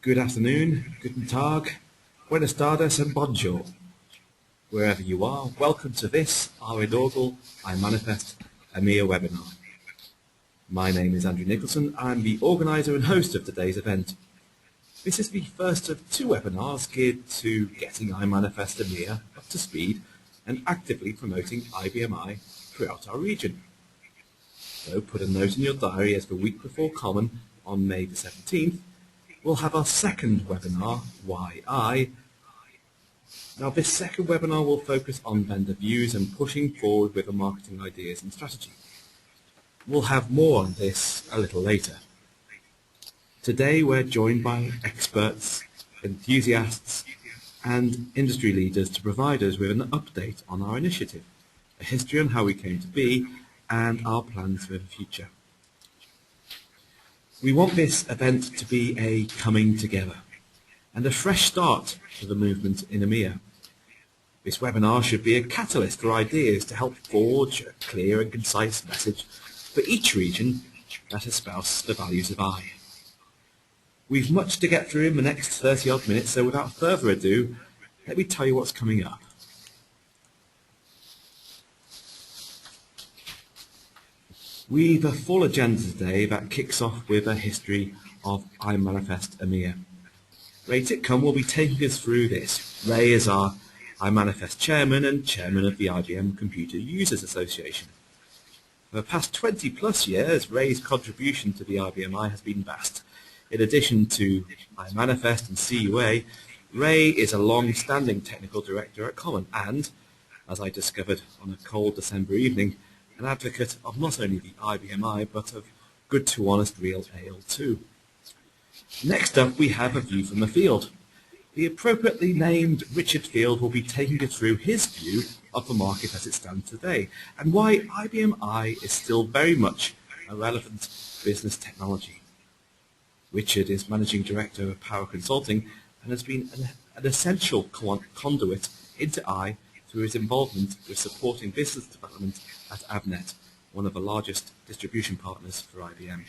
Good afternoon, guten Tag, buenas tardes and bonjour. Wherever you are, welcome to this, our inaugural iManifest EMEA webinar. My name is Andrew Nicholson. I'm the organiser and host of today's event. This is the first of two webinars geared to getting iManifest EMEA up to speed and actively promoting IBMI throughout our region. So put a note in your diary as the week before Common on May the 17th, we'll have our second webinar, Why I. Now this second webinar will focus on vendor views and pushing forward with the marketing ideas and strategy. We'll have more on this a little later. Today we're joined by experts, enthusiasts and industry leaders to provide us with an update on our initiative, a history on how we came to be and our plans for the future. We want this event to be a coming together and a fresh start to the movement in EMEA. This webinar should be a catalyst for ideas to help forge a clear and concise message for each region that espouses the values of I. We've much to get through in the next 30 odd minutes, so without further ado, let me tell you what's coming up. We've a full agenda today that kicks off with a history of iManifest EMEA. Ray Titcombe will be taking us through this. Ray is our iManifest chairman and chairman of the IBM Computer Users Association. For the past 20 plus years, Ray's contribution to the IBMI has been vast. In addition to iManifest and CUA, Ray is a long-standing technical director at Common and, as I discovered on a cold December evening, an advocate of not only the IBMI but of good to honest real ale too. Next up we have a view from the field. The appropriately named Richard Field will be taking us through his view of the market as it stands today and why IBM I is still very much a relevant business technology. Richard is Managing Director of Power Consulting and has been an essential conduit into I through his involvement with supporting business development at Avnet, one of the largest distribution partners for IBM.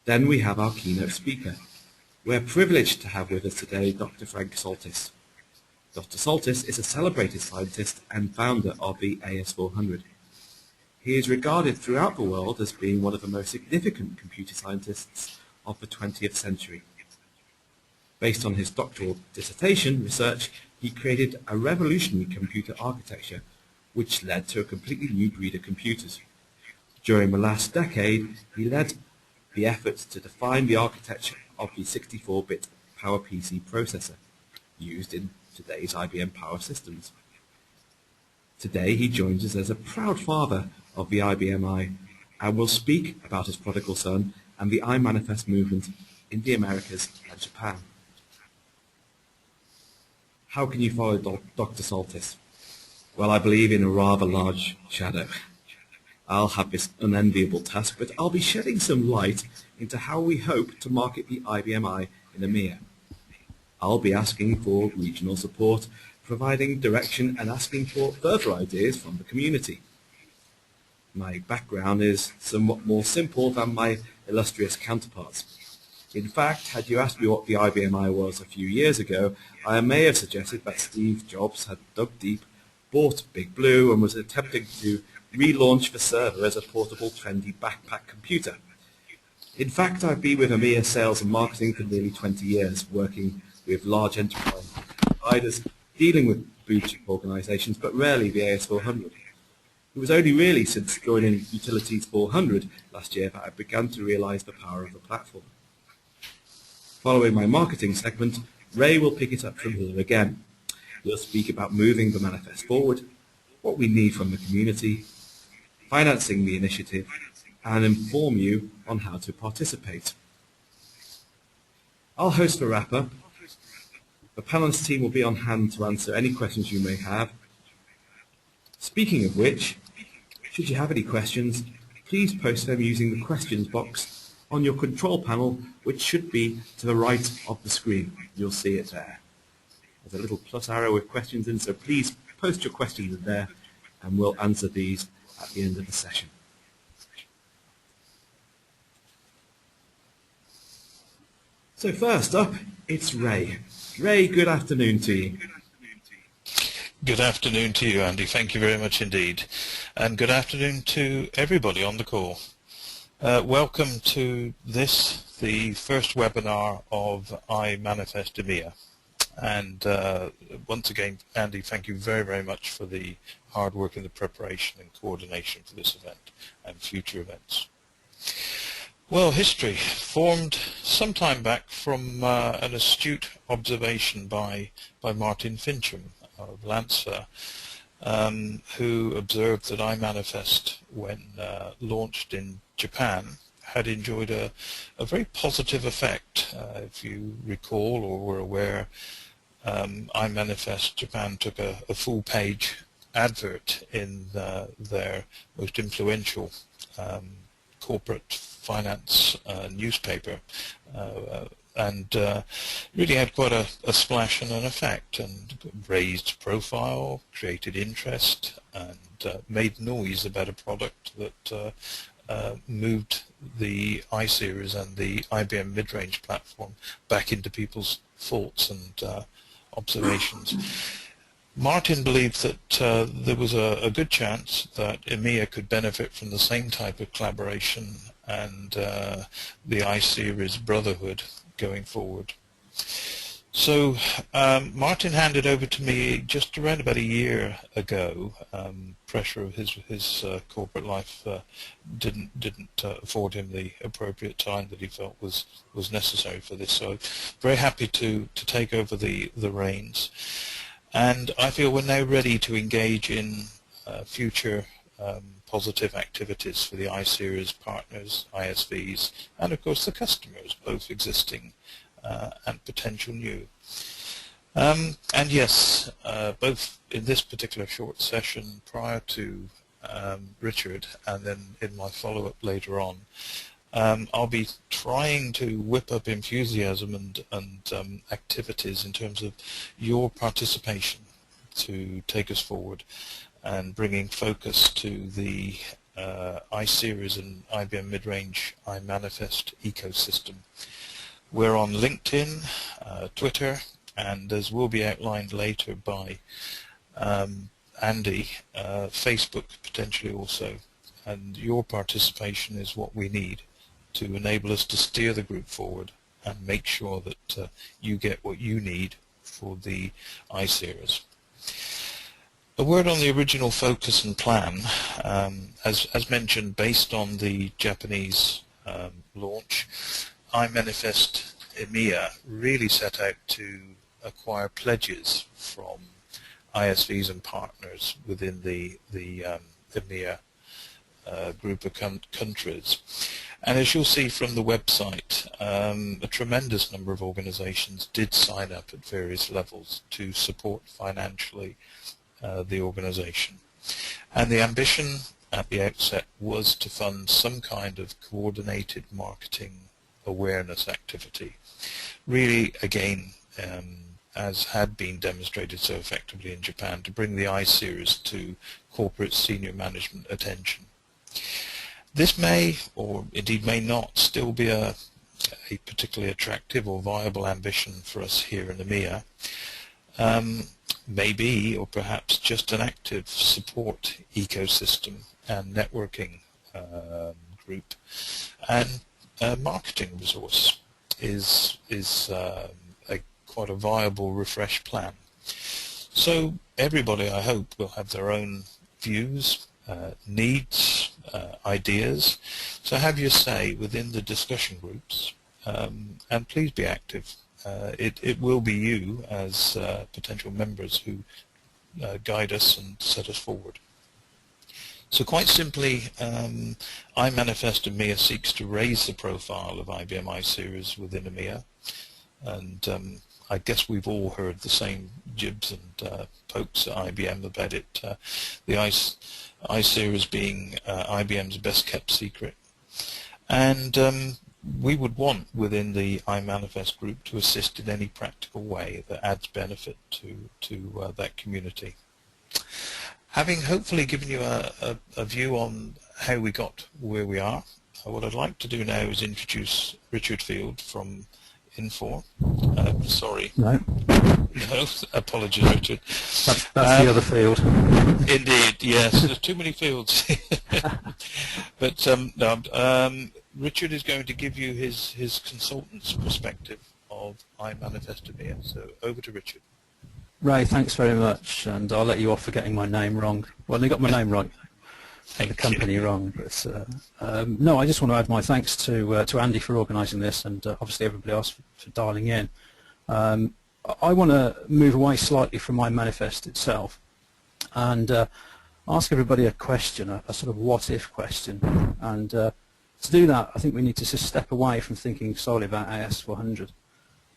Then we have our keynote speaker. We're privileged to have with us today Dr Frank Soltis. Dr Soltis is a celebrated scientist and founder of the AS400. He is regarded throughout the world as being one of the most significant computer scientists of the 20th century. Based on his doctoral dissertation research, he created a revolutionary computer architecture which led to a completely new breed of computers. During the last decade, he led the efforts to define the architecture of the 64-bit PowerPC processor used in today's IBM Power Systems. Today he joins us as a proud father of the IBMI and will speak about his prodigal son and the iManifest movement in the Americas and Japan. How can you follow Dr. Soltis? Well, I believe in a rather large shadow. I'll have this unenviable task, but I'll be shedding some light into how we hope to market the IBMI in EMEA. I'll be asking for regional support, providing direction and asking for further ideas from the community. My background is somewhat more simple than my illustrious counterparts. In fact, had you asked me what the IBMI was a few years ago, I may have suggested that Steve Jobs had dug deep, bought Big Blue and was attempting to relaunch the server as a portable trendy backpack computer. In fact, I've been with EMEA sales and marketing for nearly 20 years, working with large enterprise providers, dealing with blue-chip organizations, but rarely the AS400. It was only really since joining Utilities 400 last year that I began to realize the power of the platform. Following my marketing segment, Ray will pick it up from here again. He'll speak about moving the Manifest forward, what we need from the community, financing the initiative, and inform you on how to participate. I'll host the wrap-up. The panelist team will be on hand to answer any questions you may have. Speaking of which, should you have any questions, please post them using the questions box on your control panel, which should be to the right of the screen. You'll see it there. There's a little plus arrow with questions in, so please post your questions in there and we'll answer these at the end of the session. So first up, it's Ray. Ray, good afternoon to you. Good afternoon to you, Andy. Thank you very much indeed. And good afternoon to everybody on the call. Welcome to this, the first webinar of iManifest EMEA. And once again, Andy, thank you very, very much for the hard work in the preparation and coordination for this event and future events. Well, history formed some time back from an astute observation by Martin Fincham of Lancer, who observed that iManifest, when launched in Japan, had enjoyed a very positive effect. If you recall or were aware, iManifest Japan took a full-page advert in their most influential corporate finance newspaper, and really had quite a splash and an effect, and raised profile, created interest, and made noise about a product that moved the I-Series and the IBM mid-range platform back into people's thoughts and observations. Martin believed that there was a good chance that EMEA could benefit from the same type of collaboration and the I-Series brotherhood going forward. So Martin handed over to me just around about a year ago. Pressure of his corporate life didn't afford him the appropriate time that he felt was necessary for this. So very happy to take over the reins. And I feel we're now ready to engage in future positive activities for the I-Series partners, ISVs, and of course the customers, both existing and potential new. And yes, both in this particular short session prior to Richard and then in my follow-up later on, I'll be trying to whip up enthusiasm and activities in terms of your participation to take us forward and bringing focus to the I-Series and IBM mid-range iManifest ecosystem. We're on LinkedIn, Twitter, and as will be outlined later by Andy, Facebook potentially also. And your participation is what we need to enable us to steer the group forward and make sure that you get what you need for the I-Series. A word on the original focus and plan. As mentioned, based on the Japanese launch, iManifest EMEA really set out to acquire pledges from ISVs and partners within the EMEA group of countries. And as you'll see from the website, a tremendous number of organizations did sign up at various levels to support financially the organization. And the ambition at the outset was to fund some kind of coordinated marketing awareness activity. Really, again, as had been demonstrated so effectively in Japan, to bring the I-Series to corporate senior management attention. This may, or indeed may not, still be a particularly attractive or viable ambition for us here in EMEA. Maybe, or perhaps just an active support ecosystem and networking group and marketing resource is quite a viable refresh plan. So everybody, I hope, will have their own views, needs, ideas. So have your say within the discussion groups, and please be active. It will be you as potential members who guide us and set us forward. So quite simply, iManifest EMEA seeks to raise the profile of IBM I-Series within EMEA, and I guess we've all heard the same jibs and pokes at IBM about it, the I-Series being IBM's best kept secret. And we would want within the iManifest group to assist in any practical way that adds benefit to that community. Having hopefully given you a view on how we got where we are, what I'd like to do now is introduce Richard Field from in for. Sorry. No. No, apologies, Richard. That's the other field. Indeed, yes. There's too many fields. But no, Richard is going to give you his consultant's perspective of iManifest EMEA. So over to Richard. Ray, thanks very much, and I'll let you off for getting my name wrong. Well, they got my name right, and the company wrong. But no, I just want to add my thanks to Andy for organising this, and obviously everybody else for dialing in. I want to move away slightly from iManifest itself and ask everybody a question, a sort of what-if question. And to do that, I think we need to just step away from thinking solely about AS400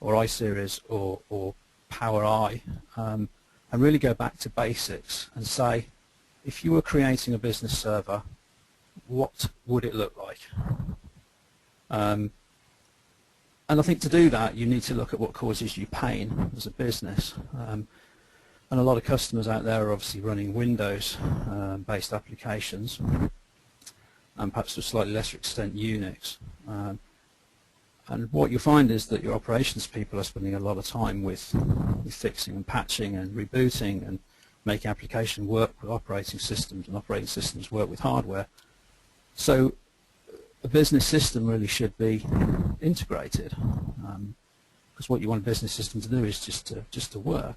or iSeries or Power I, and really go back to basics and say, if you were creating a business server, what would it look like? And I think to do that, you need to look at what causes you pain as a business. And a lot of customers out there are obviously running Windows-based applications, and perhaps to a slightly lesser extent Unix. And what you find is that your operations people are spending a lot of time with fixing and patching and rebooting and making application work with operating systems and operating systems work with hardware. So a business system really should be integrated, because what you want a business system to do is just to work.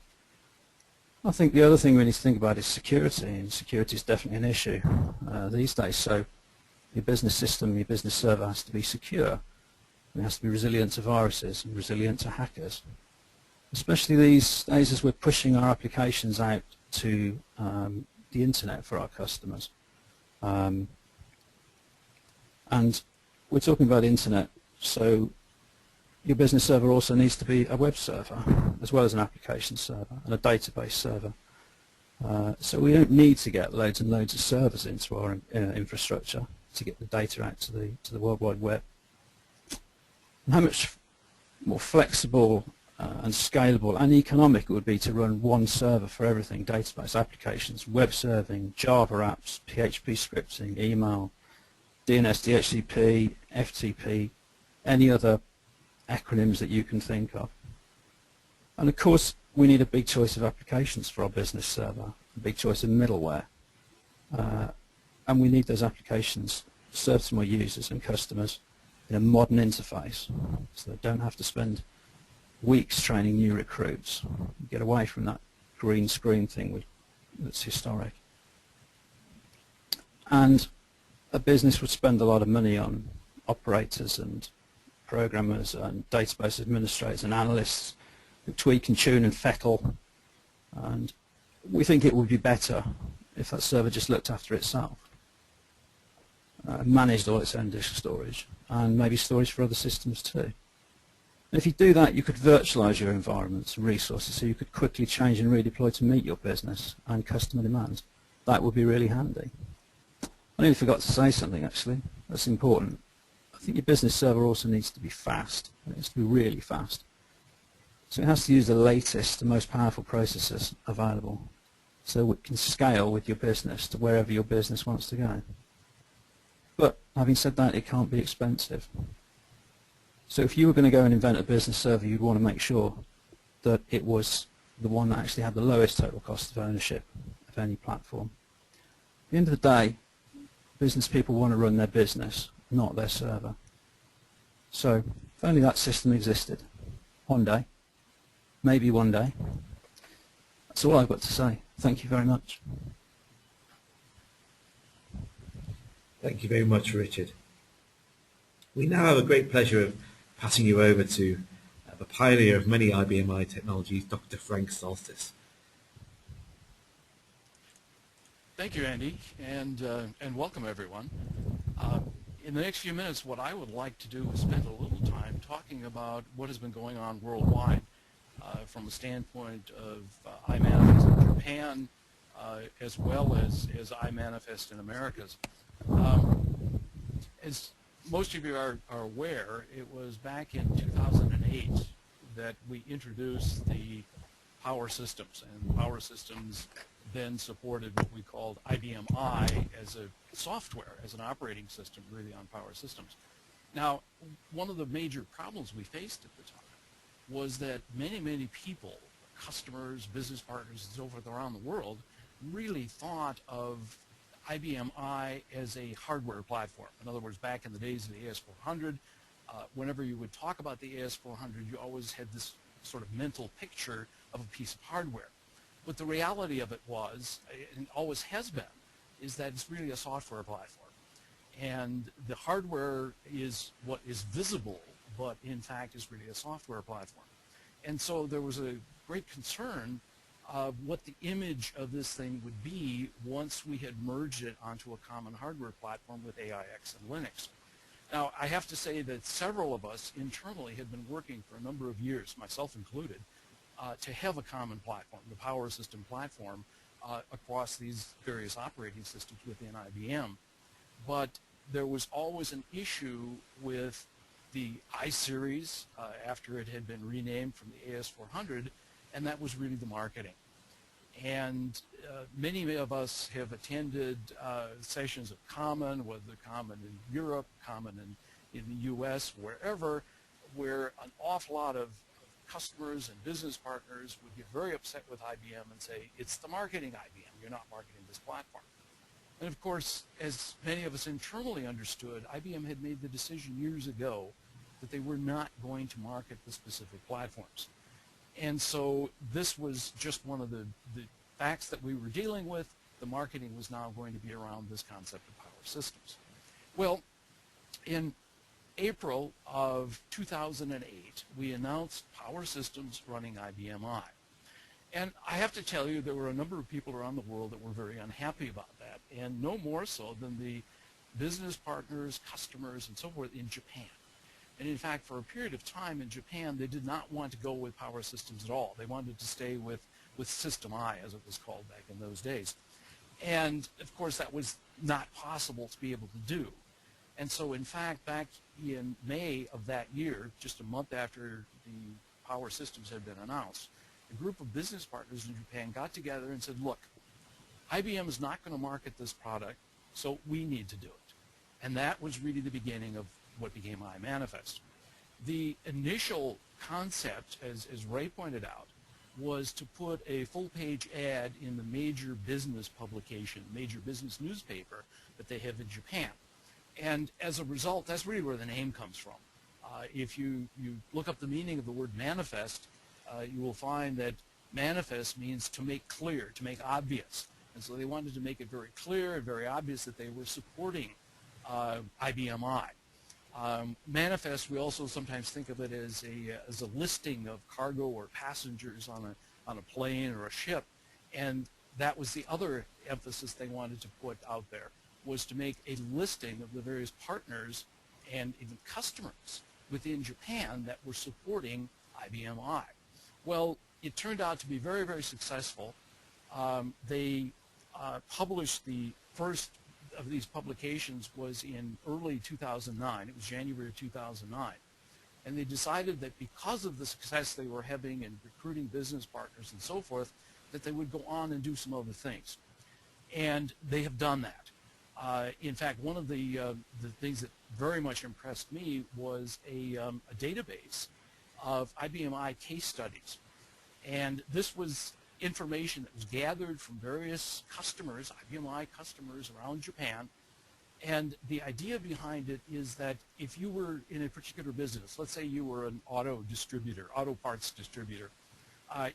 I think the other thing we need to think about is security, and security is definitely an issue these days. So your business system, your business server has to be secure. It has to be resilient to viruses and resilient to hackers, especially these days as we're pushing our applications out to the internet for our customers. And we're talking about internet, so your business server also needs to be a web server as well as an application server and a database server. So we don't need to get loads and loads of servers into our infrastructure to get the data out to the World Wide Web. And how much more flexible and scalable and economic it would be to run one server for everything: database, applications, web serving, Java apps, PHP scripting, email, DNS, DHCP, FTP, any other acronyms that you can think of. And of course we need a big choice of applications for our business server, a big choice of middleware, and we need those applications to serve to more users and customers in a modern interface, so they don't have to spend weeks training new recruits. Get away from that green screen thing that's historic. And a business would spend a lot of money on operators and programmers and database administrators and analysts who tweak and tune and feckle, and we think it would be better if that server just looked after itself, managed all its own disk storage and maybe storage for other systems too. And if you do that, you could virtualize your environments and resources so you could quickly change and redeploy to meet your business and customer demands. That would be really handy. I nearly forgot to say something actually that's important. I think your business server also needs to be fast. It needs to be really fast. So it has to use the latest and most powerful processors available so it can scale with your business to wherever your business wants to go. But having said that, it can't be expensive. So if you were going to go and invent a business server, you'd want to make sure that it was the one that actually had the lowest total cost of ownership of any platform. At the end of the day, business people want to run their business, not their server. So if only that system existed one day, maybe one day. That's all I've got to say. Thank you very much. Thank you very much, Richard. We now have a great pleasure of passing you over to the pioneer of many IBM I technologies, Dr. Frank Soltis. Thank you, Andy, and welcome everyone. In the next few minutes, what I would like to do is spend a little time talking about what has been going on worldwide from a standpoint of iManifest in Japan, as well as iManifest in Americas. As most of you are aware, it was back in 2008 that we introduced the Power Systems, and Power Systems then supported what we called IBM I as a software, as an operating system really on Power Systems. Now, one of the major problems we faced at the time was that many people, customers, business partners, and so forth around the world, really thought of IBM I as a hardware platform. In other words, back in the days of the AS400, whenever you would talk about the AS400, you always had this sort of mental picture of a piece of hardware. But the reality of it was, and always has been, is that it's really a software platform. And the hardware is what is visible, but in fact is really a software platform. And so there was a great concern of what the image of this thing would be once we had merged it onto a common hardware platform with AIX and Linux. Now, I have to say that several of us internally had been working for a number of years, myself included, to have a common platform, the Power System platform, across these various operating systems within IBM. But there was always an issue with the I-Series after it had been renamed from the AS400, and that was really the marketing. And many of us have attended sessions of Common, whether Common in Europe, Common in the US, wherever, where an awful lot of customers and business partners would get very upset with IBM and say, it's the marketing IBM, you're not marketing this platform. And of course, as many of us internally understood, IBM had made the decision years ago that they were not going to market the specific platforms. And so this was just one of the facts that we were dealing with. The marketing was now going to be around this concept of Power Systems. Well, in April of 2008, we announced Power Systems running IBM I. And I have to tell you, there were a number of people around the world that were very unhappy about that, and no more so than the business partners, customers, and so forth in Japan. And in fact, for a period of time in Japan, they did not want to go with Power Systems at all. They wanted to stay with System I, as it was called back in those days. And of course, that was not possible to be able to do. And so in fact, back in May of that year, just a month after the Power Systems had been announced, a group of business partners in Japan got together and said, look, IBM is not going to market this product, so we need to do it. And that was really the beginning of what became iManifest. The initial concept, as Ray pointed out, was to put a full-page ad in the major business publication, major business newspaper that they have in Japan. And as a result, that's really where the name comes from. If you look up the meaning of the word manifest, you will find that manifest means to make clear, to make obvious. And so they wanted to make it very clear and very obvious that they were supporting IBM I. Manifest, we also sometimes think of it as a listing of cargo or passengers on a plane or a ship, and that was the other emphasis they wanted to put out there, was to make a listing of the various partners and even customers within Japan that were supporting IBM I. Well, it turned out to be very, very successful. They published the first of these publications was in early 2009. It was January of 2009. And they decided that because of the success they were having in recruiting business partners and so forth, that they would go on and do some other things. And they have done that. In fact, one of the things that very much impressed me was a database of IBM I case studies. And this was information that was gathered from various customers, IBM I customers around Japan. And the idea behind it is that if you were in a particular business, let's say you were an auto distributor, auto parts distributor,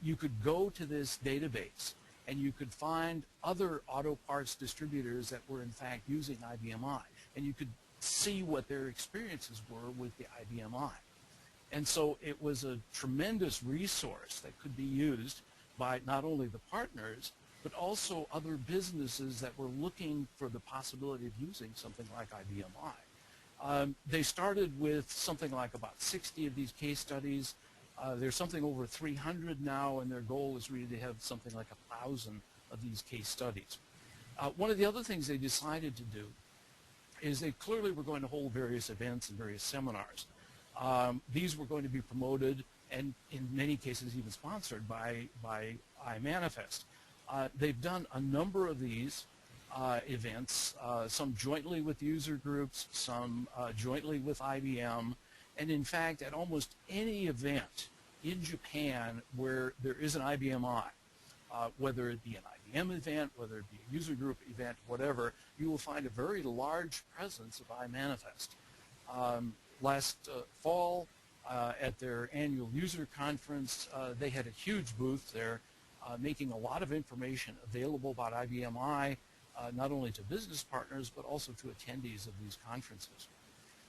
you could go to this database and you could find other auto parts distributors that were in fact using IBM I. And you could see what their experiences were with the IBM I. And so it was a tremendous resource that could be used by not only the partners, but also other businesses that were looking for the possibility of using something like IBM I. They started with something like about 60 of these case studies. There's something over 300 now, and their goal is really to have something like 1,000 of these case studies. One of the other things they decided to do is they clearly were going to hold various events and various seminars. These were going to be promoted and in many cases even sponsored by iManifest. They've done a number of these events, some jointly with user groups, some jointly with IBM, and in fact at almost any event in Japan where there is an IBM I, whether it be an IBM event, whether it be a user group event, whatever, you will find a very large presence of iManifest. Last fall, at their annual user conference, they had a huge booth there, making a lot of information available about IBM I, not only to business partners, but also to attendees of these conferences.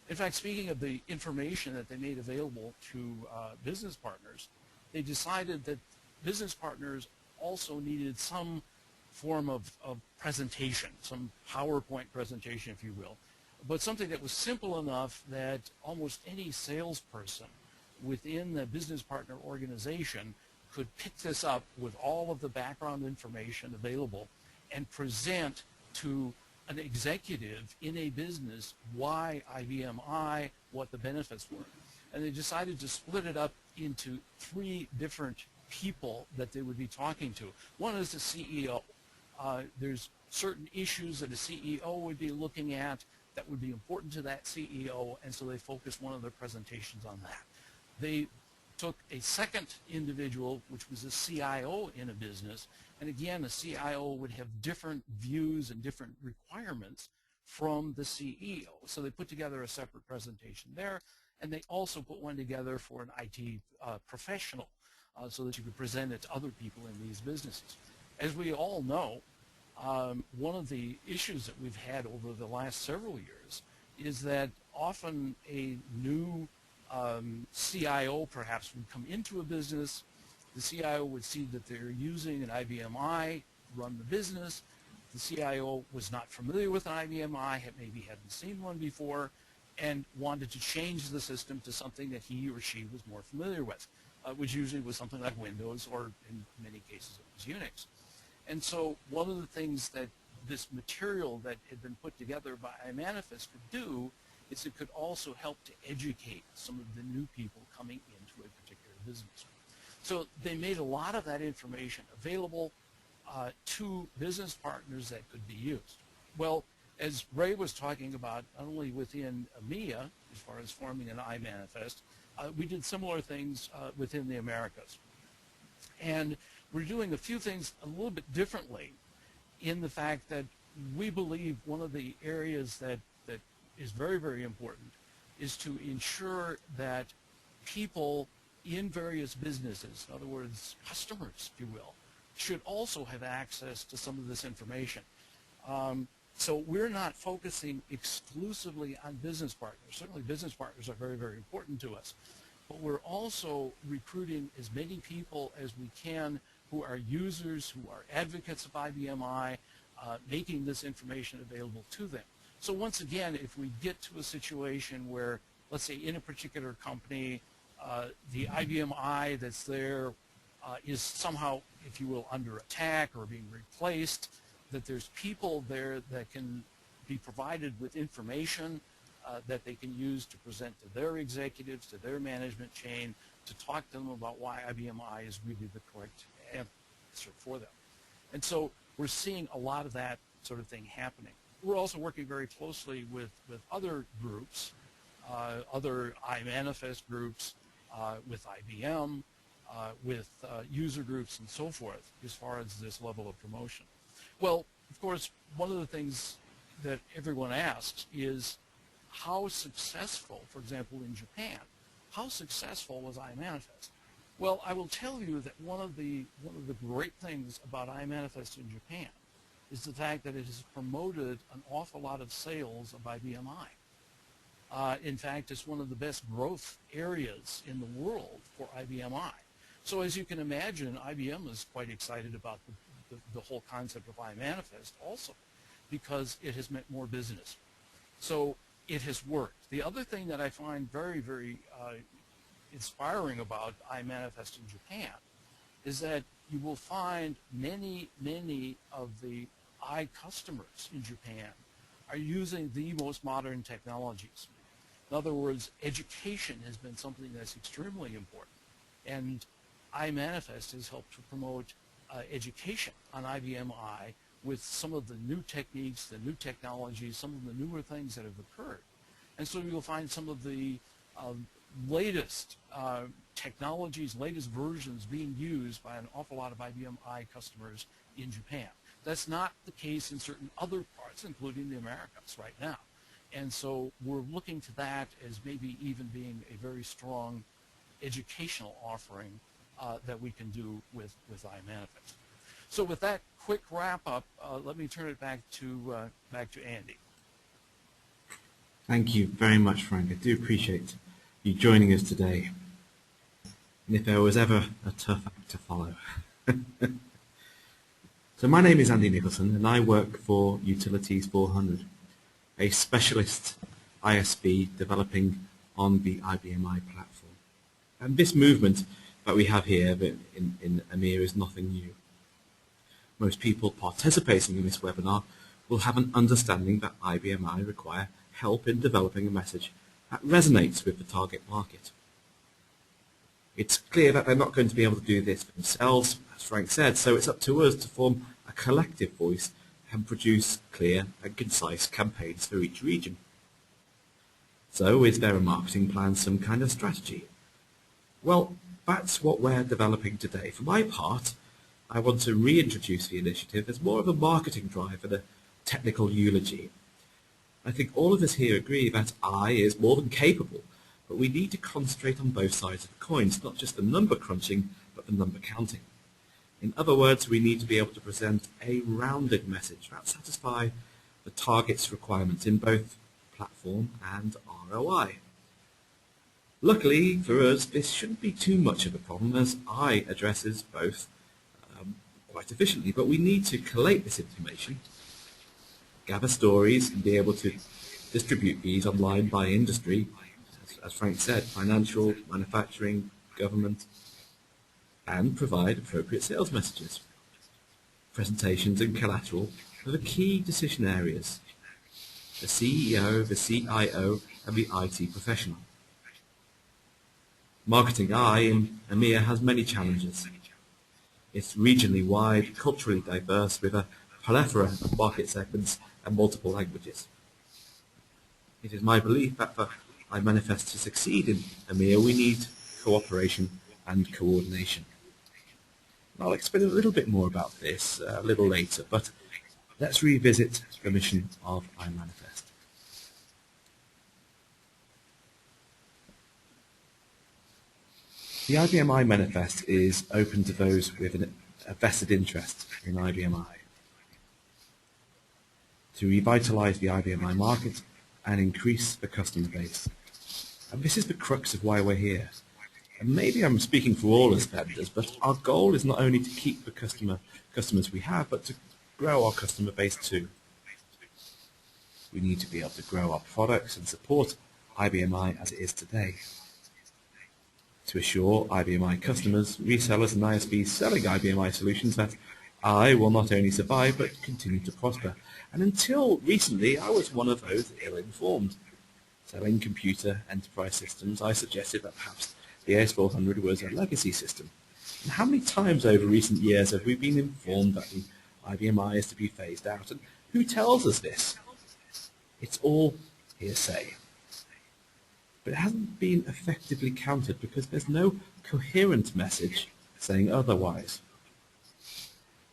In fact, speaking of the information that they made available to business partners, they decided that business partners also needed some form of presentation, some PowerPoint presentation, if you will, but something that was simple enough that almost any salesperson within the business partner organization could pick this up with all of the background information available and present to an executive in a business why IBM I, what the benefits were. And they decided to split it up into 3 different people that they would be talking to. One is the CEO. There's certain issues that a CEO would be looking at that would be important to that CEO, and so they focused one of their presentations on that. They took a second individual, which was a CIO in a business, and again, a CIO would have different views and different requirements from the CEO. So they put together a separate presentation there, and they also put one together for an IT professional so that you could present it to other people in these businesses. As we all know, one of the issues that we've had over the last several years is that often a new CIO perhaps would come into a business. The CIO would see that they're using an IBM I to run the business. The CIO was not familiar with an IBM I, maybe hadn't seen one before, and wanted to change the system to something that he or she was more familiar with, which usually was something like Windows, or in many cases it was Unix. And so one of the things that this material that had been put together by iManifest could do is it could also help to educate some of the new people coming into a particular business. So they made a lot of that information available to business partners that could be used. Well, as Ray was talking about, not only within EMEA, as far as forming an iManifest, we did similar things within the Americas. And we're doing a few things a little bit differently in the fact that we believe one of the areas that is very, very important is to ensure that people in various businesses, in other words, customers, if you will, should also have access to some of this information. So we're not focusing exclusively on business partners. Certainly business partners are very, very important to us. But we're also recruiting as many people as we can who are users, who are advocates of IBM I, making this information available to them. So once again, if we get to a situation where, let's say in a particular company, the IBM I that's there is somehow, if you will, under attack or being replaced, that there's people there that can be provided with information that they can use to present to their executives, to their management chain, to talk to them about why IBM I is really the correct answer for them. And so we're seeing a lot of that sort of thing happening. We're also working very closely with other groups, other iManifest groups, with IBM, with user groups and so forth, as far as this level of promotion. Well, of course, one of the things that everyone asks is how successful, for example, in Japan, how successful was iManifest? Well, I will tell you that one of the great things about iManifest in Japan is the fact that it has promoted an awful lot of sales of IBM I. In fact, it's one of the best growth areas in the world for IBM I. So as you can imagine, IBM is quite excited about the whole concept of iManifest also, because it has meant more business. So it has worked. The other thing that I find very, very inspiring about iManifest in Japan is that you will find many, many of the customers in Japan are using the most modern technologies. In other words, education has been something that's extremely important, and iManifest has helped to promote education on IBM I with some of the new techniques, the new technologies, some of the newer things that have occurred. And so you'll find some of the latest technologies, latest versions being used by an awful lot of IBM I customers in Japan. That's not the case in certain other parts, including the Americas right now. And so we're looking to that as maybe even being a very strong educational offering that we can do with iManifest. So with that quick wrap up, let me turn it back to Andy. Thank you very much, Frank. I do appreciate you joining us today. And if there was ever a tough act to follow. So my name is Andy Nicholson, and I work for Utilities 400, a specialist ISV developing on the IBM I platform. And this movement that we have here in EMEA is nothing new. Most people participating in this webinar will have an understanding that IBM I require help in developing a message that resonates with the target market. It's clear that they're not going to be able to do this for themselves, as Frank said, so it's up to us to form a collective voice and produce clear and concise campaigns for each region. So is there a marketing plan, some kind of strategy? Well, that's what we're developing today. For my part, I want to reintroduce the initiative as more of a marketing drive than a technical eulogy. I think all of us here agree that I is more than capable, but we need to concentrate on both sides of the coin. It's not just the number crunching, but the number counting. In other words, we need to be able to present a rounded message that satisfies the target's requirements in both platform and ROI. Luckily for us, this shouldn't be too much of a problem, as I addresses both quite efficiently, but we need to collate this information, gather stories, and be able to distribute these online by industry, as Frank said, financial, manufacturing, government, and provide appropriate sales messages. Presentations and collateral are the key decision areas. The CEO, the CIO, and the IT professional. Marketing I in EMEA has many challenges. It's regionally wide, culturally diverse, with a plethora of market segments and multiple languages. It is my belief that for iManifest to succeed in EMEA, we need cooperation and coordination. I'll explain a little bit more about this a little later, but let's revisit the mission of iManifest. The IBM iManifest is open to those with a vested interest in IBM I, to revitalise the IBM I market and increase the customer base. And this is the crux of why we're here. And maybe I'm speaking for all as vendors, but our goal is not only to keep the customers we have, but to grow our customer base too. We need to be able to grow our products and support IBM I as it is today. To assure IBM I customers, resellers and ISVs selling IBM I solutions that I will not only survive but continue to prosper. And until recently, I was one of those ill-informed. Selling computer enterprise systems, I suggested that perhaps the AS400 was a legacy system. And how many times over recent years have we been informed that the IBM I is to be phased out? And who tells us this? It's all hearsay. But it hasn't been effectively countered because there's no coherent message saying otherwise.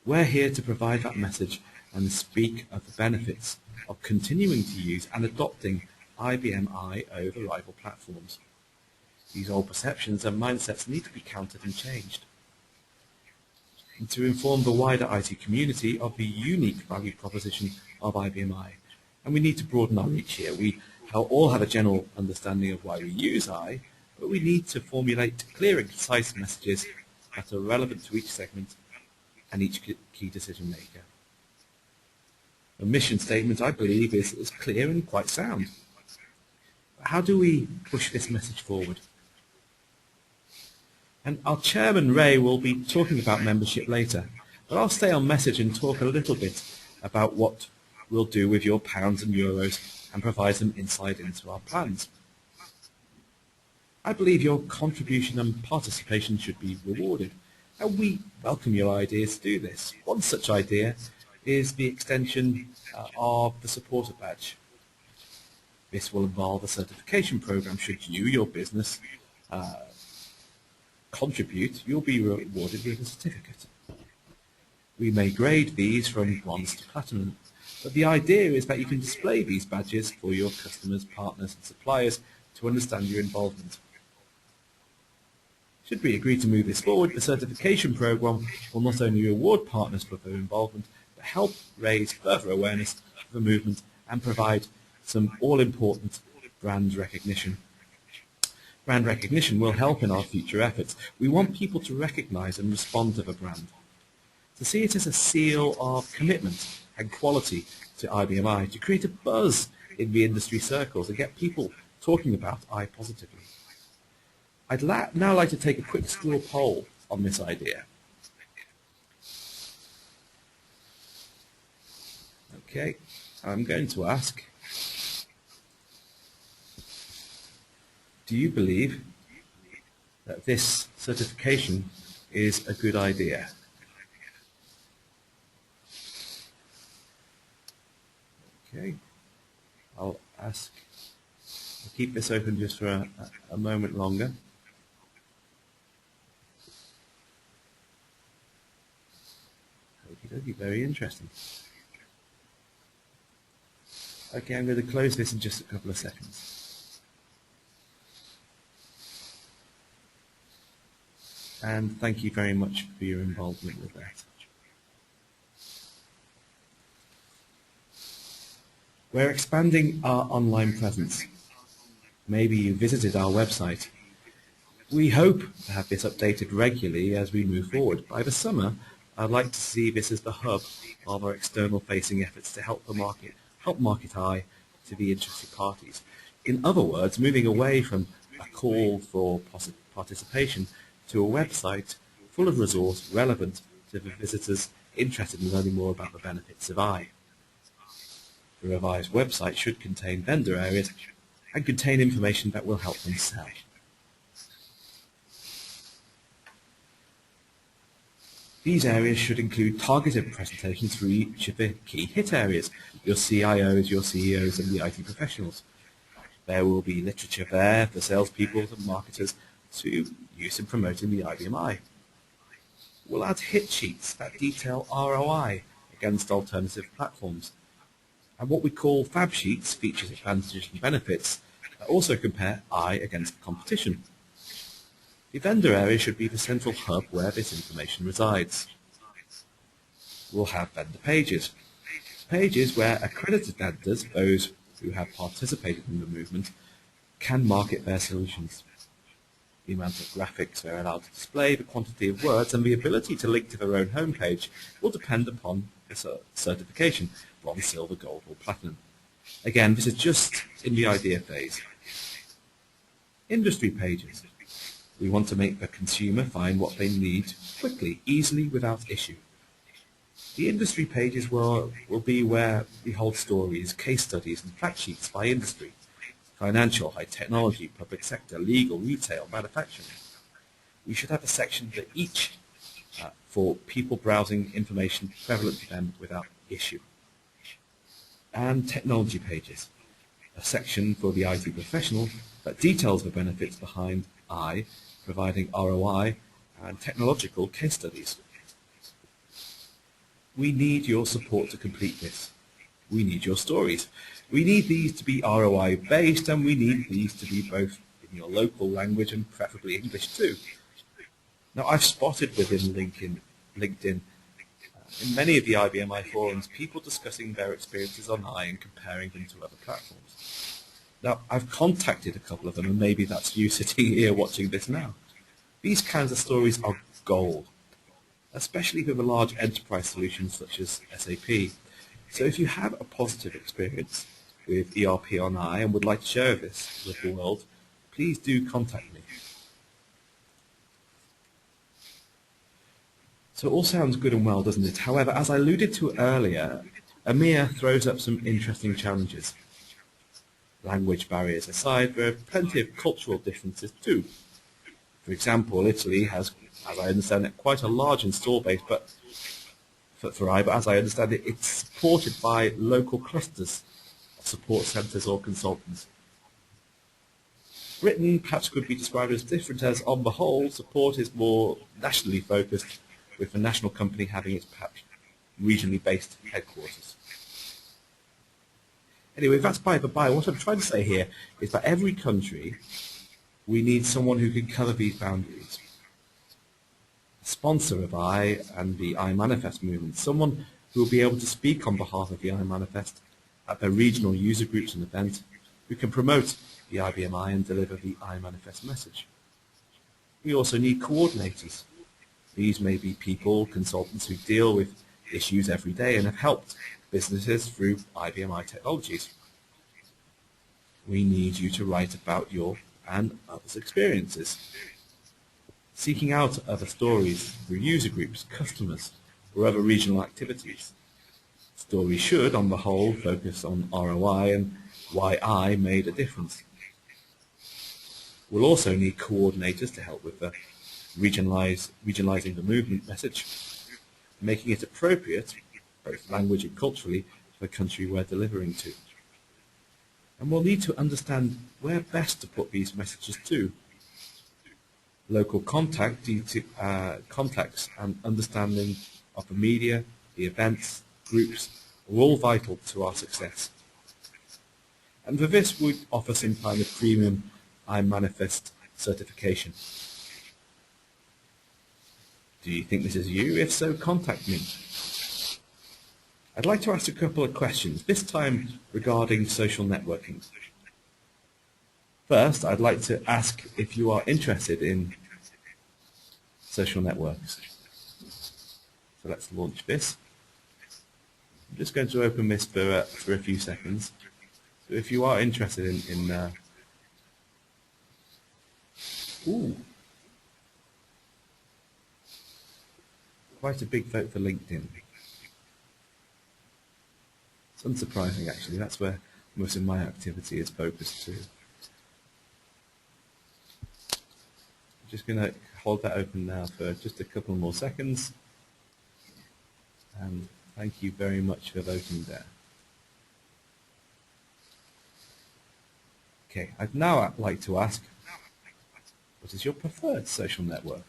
We're here to provide that message and speak of the benefits of continuing to use and adopting IBM I over rival platforms. These old perceptions and mindsets need to be countered and changed. And to inform the wider IT community of the unique value proposition of IBM I. And we need to broaden our reach here. We all have a general understanding of why we use I, but we need to formulate clear and concise messages that are relevant to each segment and each key decision maker. The mission statement, I believe, is clear and quite sound. But how do we push this message forward? And our chairman, Ray, will be talking about membership later, but I'll stay on message and talk a little bit about what we'll do with your pounds and euros and provide some insight into our plans. I believe your contribution and participation should be rewarded, and we welcome your ideas to do this. One such idea is the extension of the supporter badge. This will involve a certification program. Should you, your business, contribute, you'll be rewarded with a certificate. We may grade these from bronze to platinum, but the idea is that you can display these badges for your customers, partners and suppliers to understand your involvement. Should we agree to move this forward, the certification program will not only reward partners for their involvement, but help raise further awareness of the movement and provide some all-important brand recognition. Brand recognition will help in our future efforts. We want people to recognize and respond to the brand, to see it as a seal of commitment and quality to IBMI, to create a buzz in the industry circles and get people talking about I positively. I'd now like to take a quick straw poll on this idea. Okay, I'm going to ask, do you believe that this certification is a good idea? Okay, I'll keep this open just for a moment longer. Okie dokie, very interesting. Okay, I'm going to close this in just a couple of seconds. And thank you very much for your involvement with that. We're expanding our online presence. Maybe you visited our website. We hope to have this updated regularly as we move forward. By the summer, I'd like to see this as the hub of our external-facing efforts to help market I to the interested parties. In other words, moving away from a call for participation to a website full of resource relevant to the visitors interested in learning more about the benefits of I. The revised website should contain vendor areas and contain information that will help them sell. These areas should include targeted presentations for each of the key hit areas, your CIOs, your CEOs and the IT professionals. There will be literature there for salespeople and marketers to use in promoting the IBMI. We'll add hit sheets that detail ROI against alternative platforms. And what we call fab sheets, features, advantages and benefits, that also compare I against competition. The vendor area should be the central hub where this information resides. We'll have vendor pages. Pages where accredited vendors, those who have participated in the movement, can market their solutions. The amount of graphics they're allowed to display, the quantity of words, and the ability to link to their own homepage will depend upon the certification, bronze, silver, gold, or platinum. Again, this is just in the idea phase. Industry pages. We want to make the consumer find what they need quickly, easily, without issue. The industry pages will be where we hold stories, case studies, and fact sheets by industry: financial, high technology, public sector, legal, retail, manufacturing. We should have a section for each for people browsing information prevalent to them without issue. And technology pages, a section for the IT professional that details the benefits behind I, providing ROI and technological case studies. We need your support to complete this. We need your stories. We need these to be ROI based, and we need these to be both in your local language and preferably English too. Now, I've spotted within LinkedIn in many of the IBMI forums, people discussing their experiences on I and comparing them to other platforms. Now, I've contacted a couple of them, and maybe that's you sitting here watching this now. These kinds of stories are gold, especially for the large enterprise solutions such as SAP. So if you have a positive experience with ERP on I and would like to share this with the world, please do contact me. So it all sounds good and well, doesn't it? However, as I alluded to earlier, EMEA throws up some interesting challenges. Language barriers aside, there are plenty of cultural differences too. For example, Italy has, as I understand it, quite a large install base, but for I, but as I understand it, it's supported by local clusters of support centres or consultants. Britain perhaps could be described as different, as on the whole support is more nationally focused, with the national company having its perhaps regionally based headquarters. Anyway, that's by the by. What I'm trying to say here is that every country, we need someone who can cover these boundaries. A sponsor of I and the iManifest movement, someone who will be able to speak on behalf of the iManifest at their regional user groups and events, who can promote the IBM I and deliver the iManifest message. We also need coordinators. These may be people, consultants who deal with issues every day and have helped businesses through IBM I technologies. We need you to write about your and others' experiences, seeking out other stories through user groups, customers, or other regional activities. Stories should, on the whole, focus on ROI and why I made a difference. We'll also need coordinators to help with the regionalizing the movement message, making it appropriate, both language and culturally, for the country we're delivering to. And we'll need to understand where best to put these messages to. Local contacts and understanding of the media, the events, groups, are all vital to our success. And for this, we offer some kind of premium iManifest certification. Do you think this is you? If so, contact me. I'd like to ask a couple of questions, this time regarding social networking. First, I'd like to ask if you are interested in social networks. So let's launch this. I'm just going to open this for a few seconds. So if you are interested in quite a big vote for LinkedIn. It's unsurprising, actually. That's where most of my activity is focused to. I'm just going to hold that open now for just a couple more seconds. And thank you very much for voting there. Okay, I'd now like to ask, what is your preferred social network?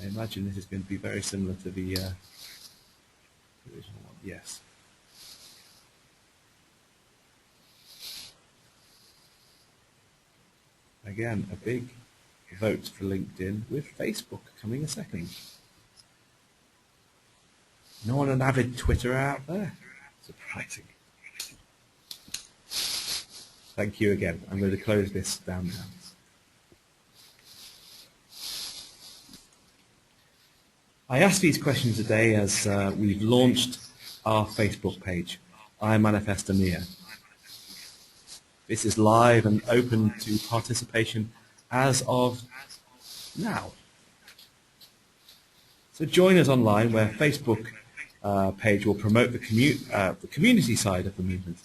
I imagine this is going to be very similar to the original one. Yes. Again, a big vote for LinkedIn, with Facebook coming a second. No one an avid Twitterer out there? Surprising. Thank you again. I'm going to close this down now. I asked these questions today as we've launched our Facebook page, iManifest EMEA. This is live and open to participation as of now. So join us online, where Facebook page will promote the community side of the movement.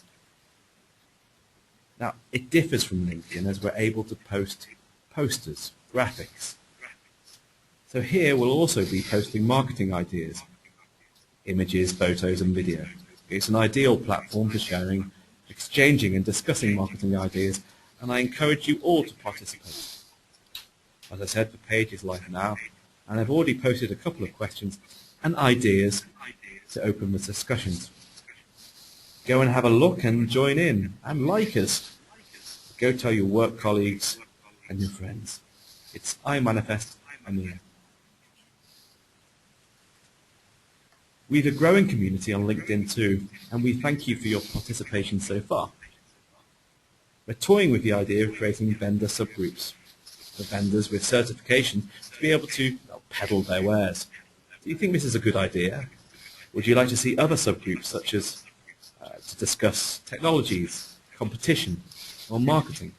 Now, it differs from LinkedIn, as we're able to post posters, graphics. So here we'll also be posting marketing ideas, images, photos and video. It's an ideal platform for sharing, exchanging and discussing marketing ideas, and I encourage you all to participate. As I said, the page is live now, and I've already posted a couple of questions and ideas to open the discussions. Go and have a look and join in, and like us. Go tell your work colleagues and your friends. It's iManifest EMEA. We have a growing community on LinkedIn too, and we thank you for your participation so far. We're toying with the idea of creating vendor subgroups for vendors with certification to be able to peddle their wares. Do you think this is a good idea? Would you like to see other subgroups, such as to discuss technologies, competition, or marketing?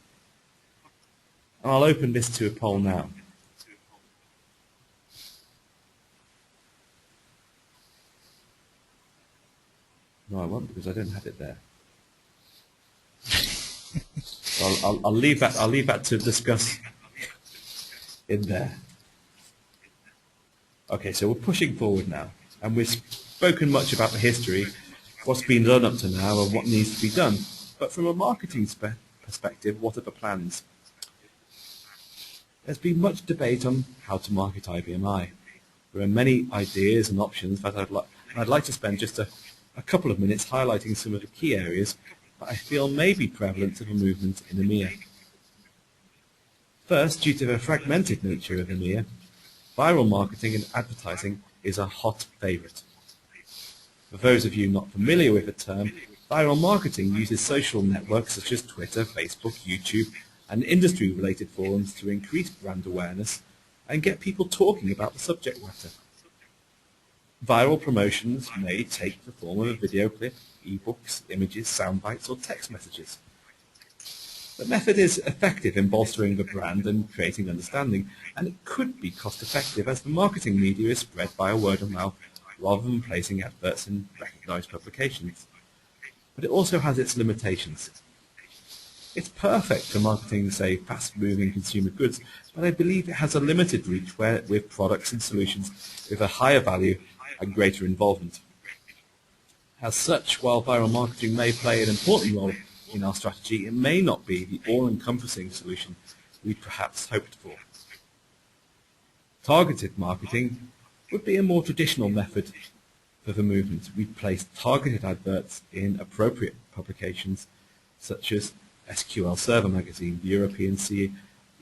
And I'll open this to a poll now. No, I won't, because I don't have it there. So I'll leave that to discuss in there. Okay, so we're pushing forward now, and we've spoken much about the history what's been done up to now and what needs to be done. But from a marketing perspective, what are the plans? There's been much debate on how to market IBMI. There are many ideas and options that I'd like to spend just a couple of minutes highlighting some of the key areas that I feel may be prevalent to the movement in EMEA. First, due to the fragmented nature of EMEA, viral marketing and advertising is a hot favourite. For those of you not familiar with the term, viral marketing uses social networks such as Twitter, Facebook, YouTube, and industry-related forums to increase brand awareness and get people talking about the subject matter. Viral promotions may take the form of a video clip, ebooks, images, sound bites, or text messages. The method is effective in bolstering the brand and creating understanding, and it could be cost-effective as the marketing media is spread via word of mouth rather than placing adverts in recognized publications. But it also has its limitations. It's perfect for marketing, say, fast-moving consumer goods, but I believe it has a limited reach with products and solutions with a higher value and greater involvement. As such, while viral marketing may play an important role in our strategy, it may not be the all-encompassing solution we'd perhaps hoped for. Targeted marketing would be a more traditional method for the movement. We'd place targeted adverts in appropriate publications such as SQL Server Magazine, the European CEO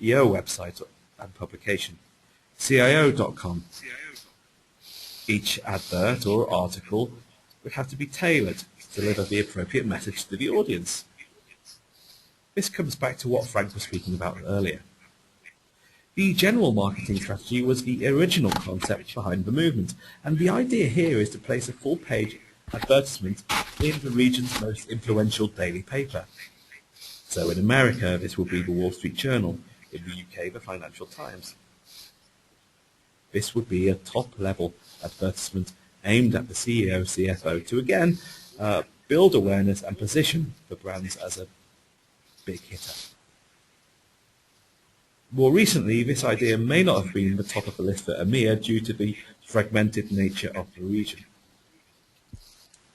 website and publication, CIO.com. Each advert or article would have to be tailored to deliver the appropriate message to the audience. This comes back to what Frank was speaking about earlier. The general marketing strategy was the original concept behind the movement, and the idea here is to place a full-page advertisement in the region's most influential daily paper. So in America, this will be the Wall Street Journal, in the UK, the Financial Times. This would be a top-level advertisement aimed at the CEO, CFO to, again, build awareness and position the brands as a big hitter. More recently, this idea may not have been the top of the list for EMEA due to the fragmented nature of the region.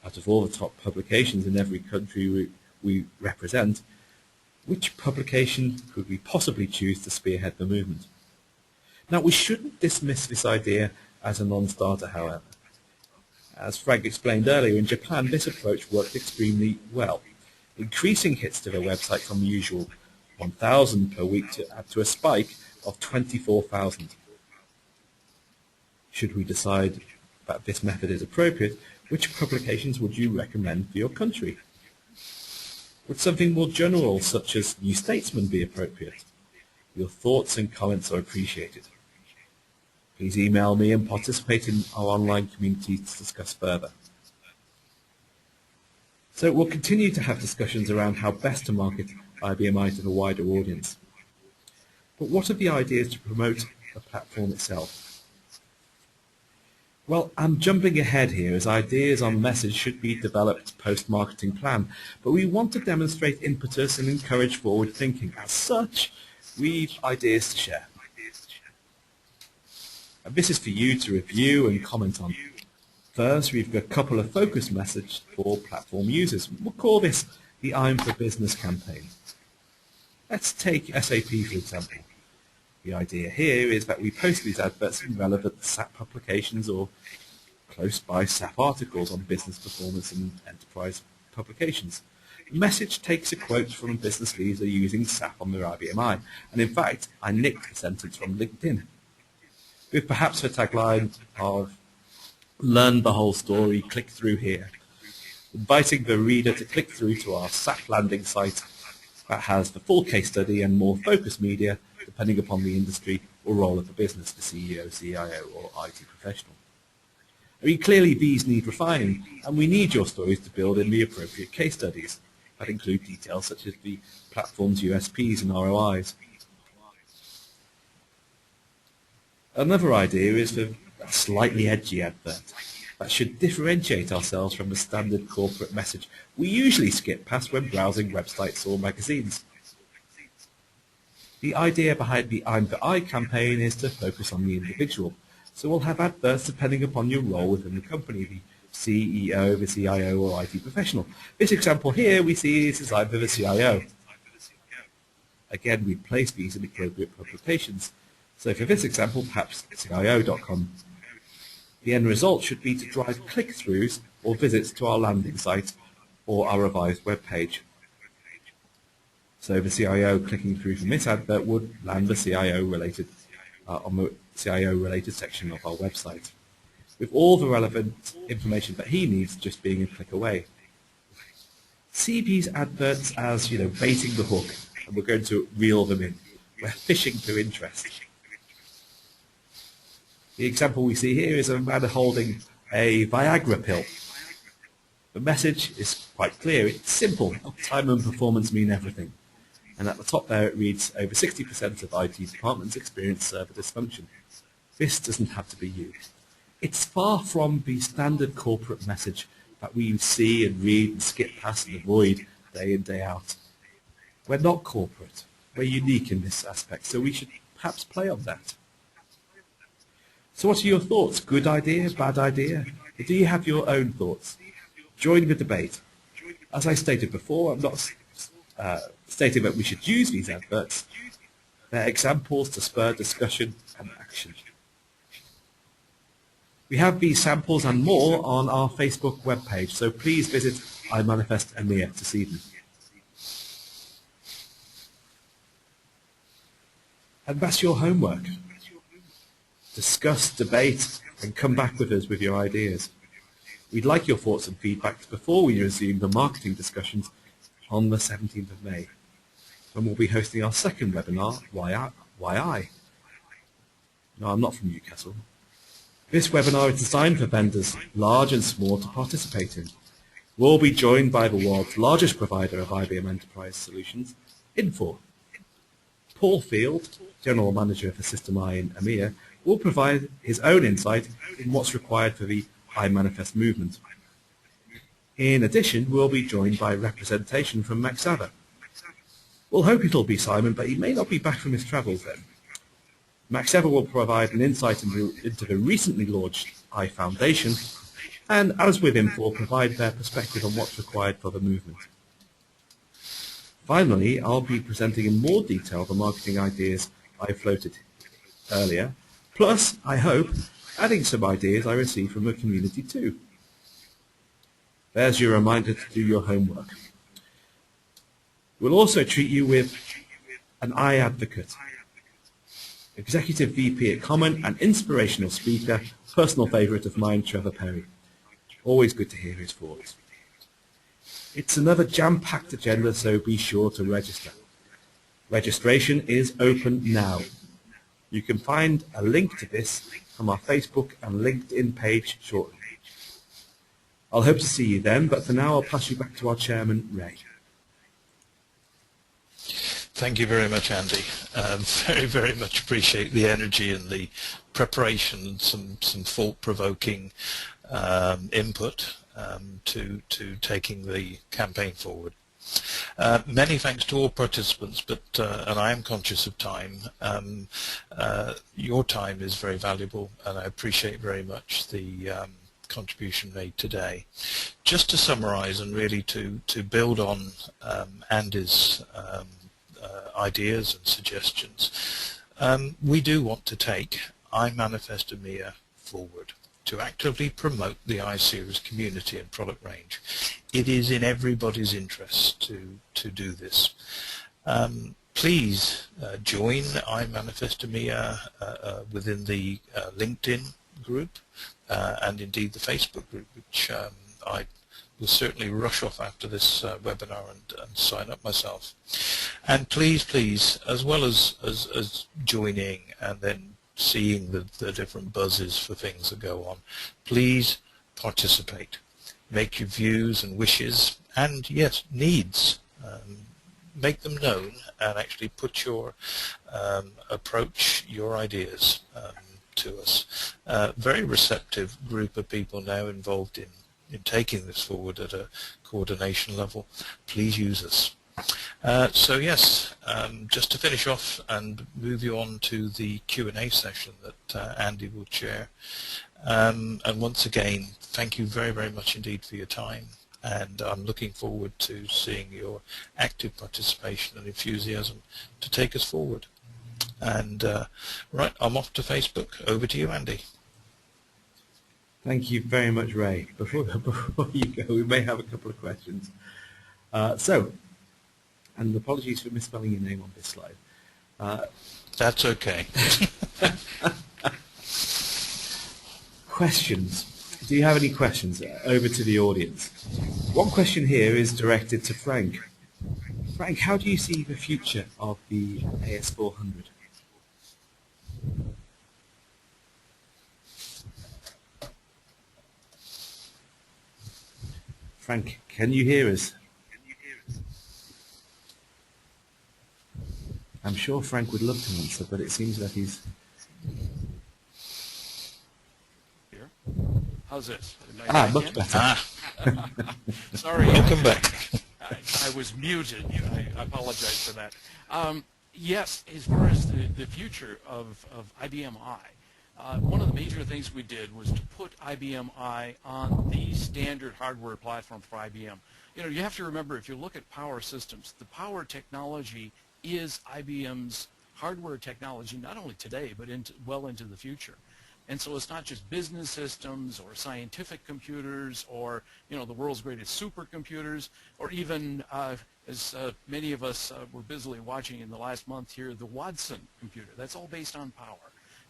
Out of all the top publications in every country we represent, which publication could we possibly choose to spearhead the movement? Now, we shouldn't dismiss this idea as a non-starter, however. As Frank explained earlier, in Japan, this approach worked extremely well, increasing hits to their website from the usual 1,000 per week to a spike of 24,000. Should we decide that this method is appropriate, which publications would you recommend for your country? Would something more general, such as New Statesman, be appropriate? Your thoughts and comments are appreciated. Please email me and participate in our online community to discuss further. So we'll continue to have discussions around how best to market IBMI to the wider audience. But what are the ideas to promote the platform itself? Well, I'm jumping ahead here as ideas on message should be developed post-marketing plan, but we want to demonstrate impetus and encourage forward thinking. As such, we've ideas to share. And this is for you to review and comment on. First, we've got a couple of focus messages for platform users. We'll call this the I'm for Business campaign. Let's take SAP, for example. The idea here is that we post these adverts in relevant SAP publications or close by SAP articles on business performance and enterprise publications. The message takes a quote from a business leader using SAP on their IBMI, and in fact, I nicked the sentence from LinkedIn, with perhaps the tagline of "Learn the whole story, click through here," inviting the reader to click through to our SAP landing site that has the full case study and more focused media depending upon the industry or role of the business, the CEO, CIO, or IT professional. I mean, clearly these need refining, and we need your stories to build in the appropriate case studies that include details such as the platform's USPs and ROIs. Another idea is for a slightly edgy advert that should differentiate ourselves from the standard corporate message we usually skip past when browsing websites or magazines. The idea behind the I'm for I campaign is to focus on the individual, so we'll have adverts depending upon your role within the company, the CEO, the CIO, or IT professional. This example here we see is designed for the CIO. Again, we place these in appropriate publications. So for this example, perhaps CIO.com. The end result should be to drive click-throughs or visits to our landing site or our revised web page. So the CIO clicking through from this advert would land the CIO-related on the CIO-related section of our website, with all the relevant information that he needs just being a click away. See these adverts as, baiting the hook, and we're going to reel them in. We're fishing for interest. The example we see here is of a man holding a Viagra pill. The message is quite clear. It's simple. Time and performance mean everything. And at the top there it reads, over 60% of IT departments experience server dysfunction. This doesn't have to be you. It's far from the standard corporate message that we see and read and skip past and avoid day in, day out. We're not corporate. We're unique in this aspect, so we should perhaps play on that. So what are your thoughts? Good idea? Bad idea? Or do you have your own thoughts? Join the debate. As I stated before, I'm not stating that we should use these adverts. They're examples to spur discussion and action. We have these samples and more on our Facebook webpage, so please visit iManifest EMEA to see them. And that's your homework. Discuss, debate, and come back with us with your ideas. We'd like your thoughts and feedback before we resume the marketing discussions on the 17th of May, when we'll be hosting our second webinar, Why I? No, I'm not from Newcastle. This webinar is designed for vendors, large and small, to participate in. We'll be joined by the world's largest provider of IBM Enterprise Solutions, Infor. Paul Field, General Manager for System I in EMEA, will provide his own insight in what's required for the iManifest movement. In addition, we'll be joined by representation from Maxava. We'll hope it'll be Simon, but he may not be back from his travels then. Maxava will provide an insight into the recently launched iFoundation, and as with Infor, provide their perspective on what's required for the movement. Finally, I'll be presenting in more detail the marketing ideas I floated earlier, plus, I hope, adding some ideas I received from the community too. There's your reminder to do your homework. We'll also treat you with an iAdvocate, Executive VP at Common and inspirational speaker, personal favourite of mine, Trevor Perry. Always good to hear his thoughts. It's another jam-packed agenda, so be sure to register. Registration is open now. You can find a link to this from our Facebook and LinkedIn page shortly. I'll hope to see you then, but for now I'll pass you back to our chairman, Ray. Thank you very much, Andy. Very, very much appreciate the energy and the preparation and some thought-provoking input to taking the campaign forward. Many thanks to all participants, but and I am conscious of time. Your time is very valuable, and I appreciate very much the contribution made today. Just to summarize and really to build on Andy's ideas and suggestions, we do want to take iManifest EMEA forward to actively promote the iSeries community and product range. It is in everybody's interest to do this. Please join iManifest EMEA within the LinkedIn group and indeed the Facebook group, which I will certainly rush off after this webinar and sign up myself. And please, as well as joining and then seeing the different buzzes for things that go on, please participate. Make your views and wishes and, yes, needs. Make them known and actually put your approach, your ideas to us. Very receptive group of people now involved in taking this forward at a coordination level. Please use us. So yes, just to finish off and move you on to the Q&A session that Andy will chair. And once again, thank you very, very much indeed for your time. And I'm looking forward to seeing your active participation and enthusiasm to take us forward. And right, I'm off to Facebook. Over to you, Andy. Thank you very much, Ray. Before you go, we may have a couple of questions. And apologies for misspelling your name on this slide. That's okay. Questions. Do you have any questions? Over to the audience. One question here is directed to Frank. Frank, how do you see the future of the AS400? Frank, can you hear us? I'm sure Frank would love to answer, but it seems that he's... Here. How's this? Much better. Sorry. Welcome back. I was muted. I apologize for that. Yes, as far as the future of IBM I, one of the major things we did was to put IBM I on the standard hardware platform for IBM. You know, you have to remember, if you look at power systems, the power technology is IBM's hardware technology, not only today, but well into the future. And so it's not just business systems or scientific computers or, you know, the world's greatest supercomputers, or even, as many of us were busily watching in the last month here, the Watson computer. That's all based on power.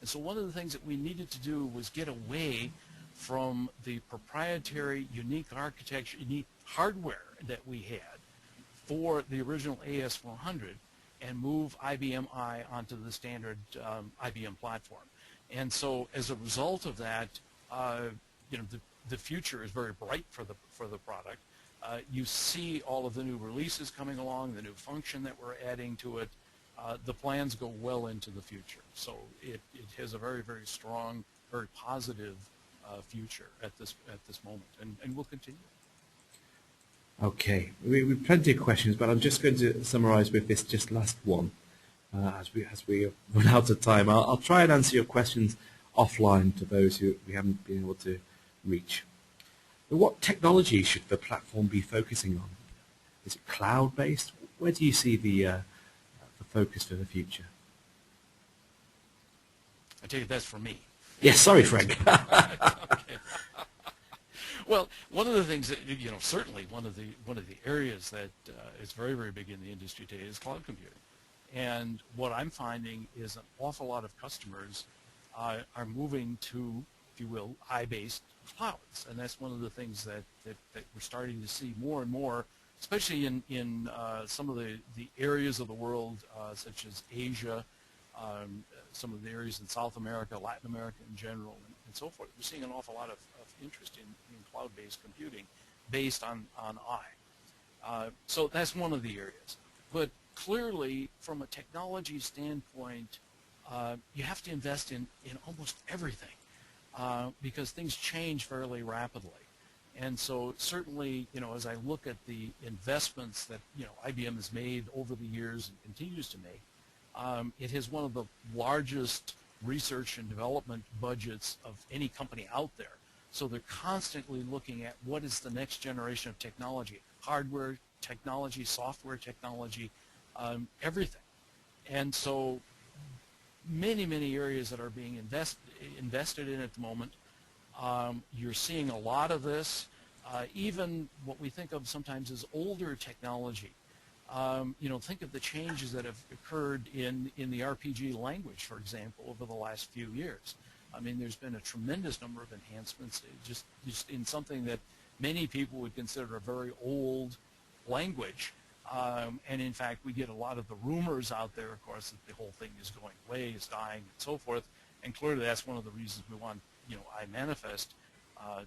And so one of the things that we needed to do was get away from the proprietary, unique architecture, unique hardware that we had for the original AS400 and move IBM I onto the standard IBM platform. And so as a result of that, you know, the future is very bright for the product. You see all of the new releases coming along, the new function that we're adding to it. The plans go well into the future. So it has a very, very strong, very positive future at this moment, and will continue. Okay, we've plenty of questions, but I'm just going to summarize with this just last one as we run out of time. I'll try and answer your questions offline to those who we haven't been able to reach. But what technology should the platform be focusing on? Is it cloud-based? Where do you see the focus for the future? I take it that's for me. Yes, sorry, Frank. Okay. Well, one of the things that, you know, certainly one of the areas that is very, very big in the industry today is cloud computing. And what I'm finding is an awful lot of customers are moving to, if you will, I-based clouds. And that's one of the things that we're starting to see more and more, especially in some of the areas of the world, such as Asia, some of the areas in South America, Latin America in general, and so forth. We're seeing an awful lot of interest in cloud-based computing based on I. So that's one of the areas. But clearly, from a technology standpoint, you have to invest in almost everything because things change fairly rapidly. And so certainly, you know, as I look at the investments that, you know, IBM has made over the years and continues to make, it has one of the largest research and development budgets of any company out there. So they're constantly looking at what is the next generation of technology, hardware technology, software technology, everything. And so many, many areas that are being invested in at the moment. You're seeing a lot of this, even what we think of sometimes as older technology. You know, think of the changes that have occurred in the RPG language, for example, over the last few years. I mean, there's been a tremendous number of enhancements just in something that many people would consider a very old language. And in fact, we get a lot of the rumors out there, of course, that the whole thing is going away, is dying, and so forth. And clearly, that's one of the reasons we want, you know, iManifest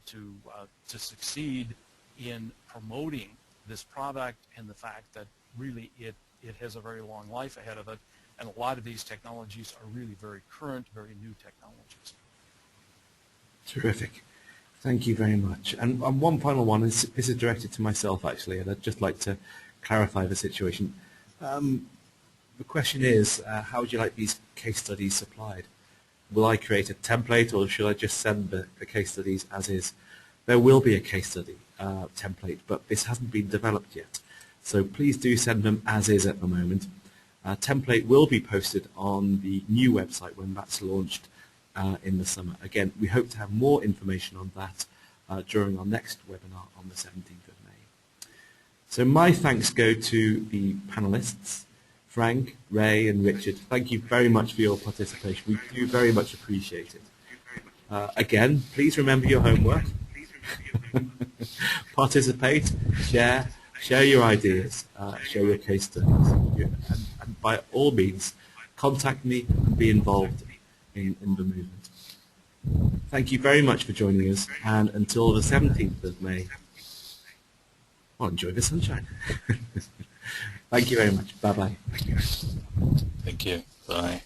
to succeed in promoting this product and the fact that really it has a very long life ahead of it, and a lot of these technologies are really very current, very new technologies. Terrific. Thank you very much. And one final one, this is directed to myself actually, and I'd just like to clarify the situation. The question is, how would you like these case studies supplied? will I create a template or should I just send the case studies as is? There will be a case study template, but this hasn't been developed yet. So please do send them as is at the moment. A template will be posted on the new website when that's launched in the summer. Again, we hope to have more information on that during our next webinar on the 17th of May. So my thanks go to the panelists, Frank, Ray and Richard. Thank you very much for your participation. We do very much appreciate it. Again, please remember your homework. Participate, share your ideas, share your case studies, and by all means, contact me and be involved in the movement. Thank you very much for joining us, and until the 17th of May, well, enjoy the sunshine. Thank you very much. Bye-bye. Thank you. Bye.